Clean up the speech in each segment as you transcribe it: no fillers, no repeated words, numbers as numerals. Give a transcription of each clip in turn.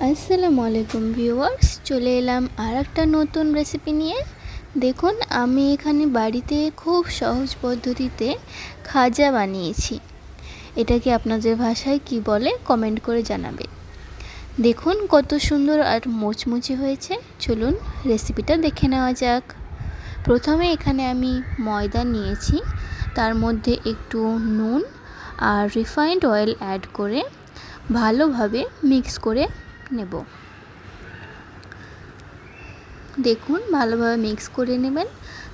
আসসালামু আলাইকুম ভিউয়ার্স, চলে এলাম আর একটা নতুন রেসিপি নিয়ে। দেখুন, আমি এখানে বাড়িতে খুব সহজ পদ্ধতিতে খাজা বানিয়েছি। এটাকে আপনাদের ভাষায় কি বলে কমেন্ট করে জানাবে। দেখুন কত সুন্দর আর মুচমুচে হয়েছে। চলুন রেসিপিটা দেখে নেওয়া যাক। প্রথমে এখানে আমি ময়দা নিয়েছি, তার মধ্যে একটু নুন আর রিফাইন্ড অয়েল অ্যাড করে ভালোভাবে মিক্স করে নেব। দেখুন ভালোভাবে মিক্স করে নেবেন।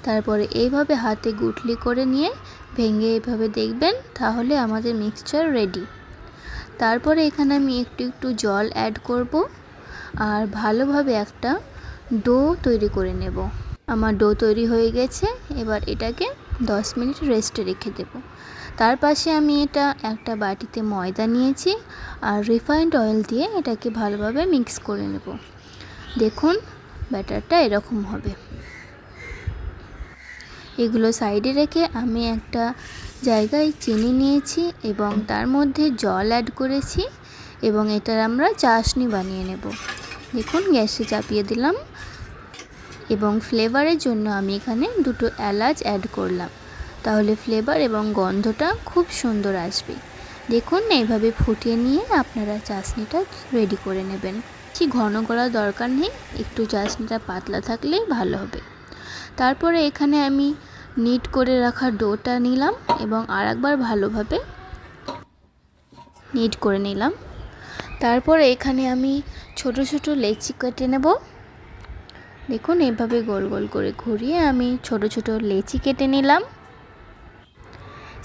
তারপরে এইভাবে হাতে গুটলি করে নিয়ে ভেঙে এইভাবে দেখবেন, তাহলে আমাদের মিক্সচার রেডি। তারপরে এখানে আমি একটু একটু জল অ্যাড করব আর ভালোভাবে একটা ডো তৈরি করে নেব। আমার ডো তৈরি হয়ে গেছে। এবার এটাকে 10 মিনিট রেস্টে রেখে দেব। তার পাশে আমি একটা বাটিতে ময়দা নিয়েছি আর রিফাইন্ড অয়েল দিয়ে এটাকে ভালোভাবে মিক্স করে নেব। দেখুন ব্যাটারটা এরকম হবে। এগুলো সাইডে রেখে আমি একটা জায়গায় চিনি নিয়েছি এবং তার মধ্যে জল অ্যাড করেছি এবং এটার আমরা চাশনি বানিয়ে নেব। দেখুন গ্যাসে চাপিয়ে দিলাম এবং ফ্লেভারের জন্য আমি এখানে 2টো এলাচ অ্যাড করলাম, তাহলে ফ্লেভার এবং গন্ধটা খুব সুন্দর আসবে। দেখুন এইভাবে ফুটিয়ে নিয়ে আপনারা চাশনিটা রেডি করে নেবেন। বেশি ঘন করার দরকার নেই, একটু চাশনিটা পাতলা থাকলেই ভালো হবে। তারপরে এখানে আমি নিট করে রাখা ডোটা নিলাম এবং আরেকবার ভালোভাবে নিট করে নিলাম। তারপরে এখানে আমি ছোট ছোট লেচি কেটে নেব। দেখুন এইভাবে গোল গোল করে ঘুরিয়ে আমি ছোট ছোট লেচি কেটে নিলাম।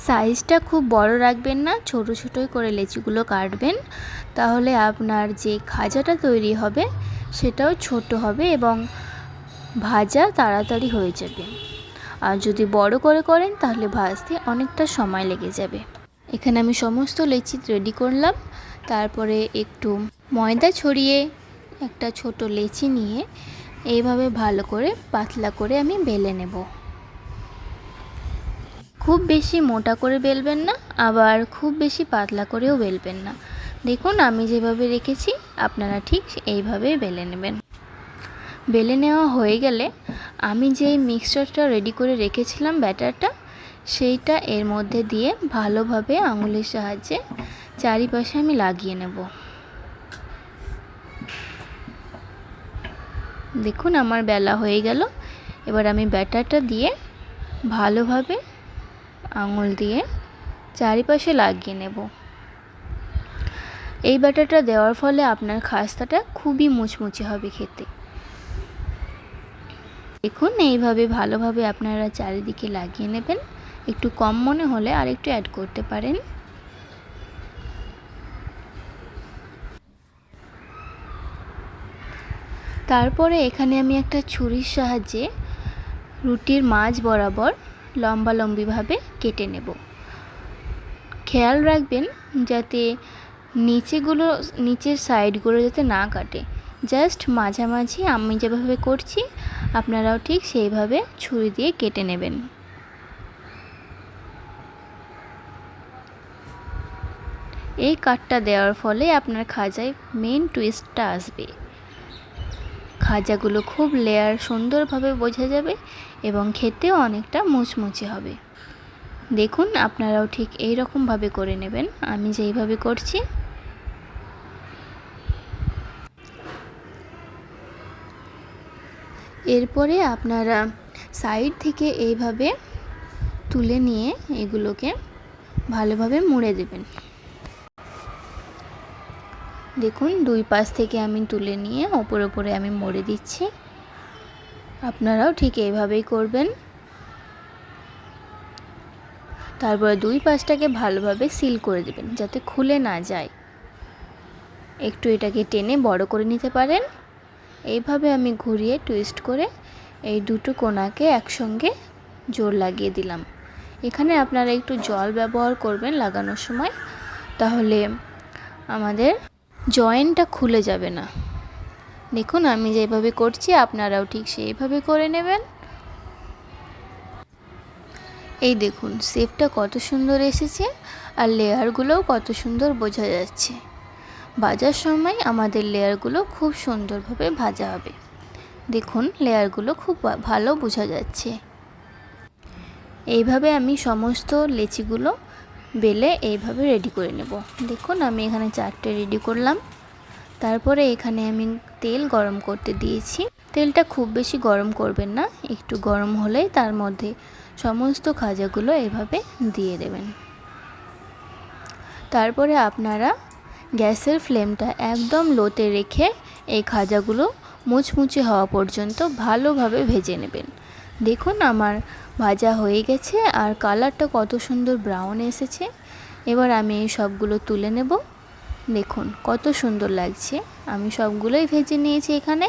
সাইজটা খুব বড় রাখবেন না, ছোট ছোটই করে লেচিগুলো কাটবেন, তাহলে আপনার যে খাজাটা তৈরি হবে সেটাও ছোট হবে এবং ভাজা তাড়াতাড়ি হয়ে যাবে। আর যদি বড় করে করেন তাহলে ভাজতে অনেকটা সময় লেগে যাবে। এখানে আমি সমস্ত লেচি রেডি করলাম। তারপরে একটু ময়দা ছড়িয়ে একটা ছোট লেচি নিয়ে এইভাবে ভালো করে পাতলা করে আমি বেলে নেব। খুব বেশি মোটা করে বেলবেন না, আবার খুব বেশি পাতলা করেও বেলবেন না। দেখুন আমি যেভাবে রেখেছি আপনারা ঠিক এইভাবেই বেলে নেবেন। বেলে নেওয়া হয়ে গেলে আমি যেই মিক্সচারটা রেডি করে রেখেছিলাম ব্যাটারটা, সেইটা এর মধ্যে দিয়ে ভালোভাবে আঙুলের সাহায্যে চারিপাশে আমি লাগিয়ে নেব। দেখুন আমার বেলা হয়ে গেল। এবার আমি ব্যাটারটা দিয়ে ভালোভাবে আঙুল দিয়ে চারিপাশে লাগিয়ে নেব। এই ব্যাটারটা দেওয়ার ফলে আপনার খাস্তাটা খুবই মুচমুচে হবে খেতে। দেখুন এইভাবে ভালোভাবে আপনারা চারিদিকে লাগিয়ে নেবেন। একটু কম মনে হলে আর একটু অ্যাড করতে পারেন। তারপরে এখানে আমি একটা ছুরির সাহায্যে রুটির মাঝ বরাবর লম্বালম্বিভাবে কেটে নেব। খেয়াল রাখবেন যাতে নিচের সাইডগুলো যাতে না কাটে, জাস্ট মাঝামাঝি আমি যেভাবে করছি আপনারাও ঠিক সেইভাবে ছুরি দিয়ে কেটে নেবেন। এই কাটটা দেওয়ার ফলে আপনার খাজায় মেন টুইস্টটা আসবে। খাজাগুলো খুব লেয়ার সুন্দরভাবে বোঝা যাবে এবং খেতেও অনেকটা মুচমুচে হবে। দেখুন আপনারাও ঠিক এই রকমভাবে করে নেবেন আমি যেইভাবে করছি। এরপরে আপনারা সাইড থেকে এইভাবে তুলে নিয়ে এগুলোকে ভালোভাবে মুড়ে দেবেন। দেখুন দুই পাশ থেকে আমি তুলে নিয়ে ওপরে আমি মুড়ে দিচ্ছি। আপনারাও ঠিক এইভাবেই করবেন। তারপরে দুই পাশটাকে ভালোভাবে সিল করে দেবেন যাতে খুলে না যায়। একটু এটাকে টেনে বড় করে নিতে পারেন। এইভাবে আমি ঘুরিয়ে টুইস্ট করে এই দুটো কোণাকে একসঙ্গে জোর লাগিয়ে দিলাম। এখানে আপনারা একটু জল ব্যবহার করবেন লাগানোর সময়, তাহলে আমাদের জয়েন্টটা খুলে যাবে না। দেখুন আমি যেভাবে করছি আপনারাও ঠিক সেইভাবে করে নেবেন। এই দেখুন শেপটা কত সুন্দর এসেছে আর লেয়ারগুলোও কত সুন্দর বোঝা যাচ্ছে। ভাজার সময় আমাদের লেয়ারগুলো খুব সুন্দরভাবে ভাজা হবে। দেখুন লেয়ারগুলো খুব ভালো বোঝা যাচ্ছে। এইভাবে আমি সমস্ত লেচিগুলো বেলে এইভাবে রেডি করে নেব। দেখুন আমি এখানে 4টে রেডি করলাম। তারপরে এখানে আমি তেল গরম করতে দিয়েছি। তেলটা খুব বেশি গরম করবেন না, একটু গরম হলেই তার মধ্যে সমস্ত খাজাগুলো এভাবে দিয়ে দেবেন। তারপরে আপনারা গ্যাসের ফ্লেমটা একদম লোতে রেখে এই খাজাগুলো মুচমুচে হওয়া পর্যন্ত ভালোভাবে ভেজে নেবেন। দেখুন আমার ভাজা হয়ে গেছে আর কালারটা কত সুন্দর ব্রাউন এসেছে। এবার আমি এই সবগুলো তুলে নেব। দেখুন কত সুন্দর লাগছে। আমি সবগুলোই ভেজে নিয়েছি এখানে।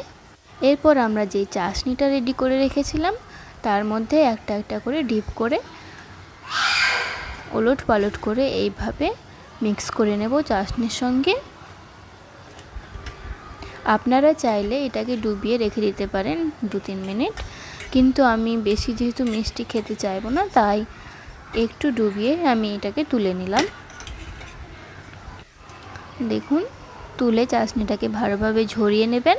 এরপর আমরা যে চাশনিটা রেডি করে রেখেছিলাম তার মধ্যে একটা একটা করে ডিপ করে ওলট পালট করে এইভাবে মিক্স করে নেব চাশনির সঙ্গে। আপনারা চাইলে এটাকে ডুবিয়ে রেখে দিতে পারেন 2-3 মিনিট, কিন্তু আমি বেশি যেহেতু মিষ্টি খেতে চাইবো না তাই একটু ডুবিয়ে আমি এটাকে তুলে নিলাম। দেখুন তুলে চাশনিটাকে ভালোভাবে ঝরিয়ে নেবেন,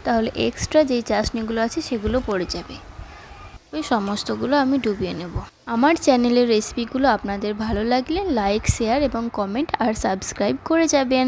তাহলে এক্সট্রা যেই চাশনিগুলো আছে সেগুলো পড়ে যাবে। ওই সমস্তগুলো আমি ডুবিয়ে নেব। আমার চ্যানেলের রেসিপিগুলো আপনাদের ভালো লাগলে লাইক, শেয়ার এবং কমেন্ট আর সাবস্ক্রাইব করে যাবেন।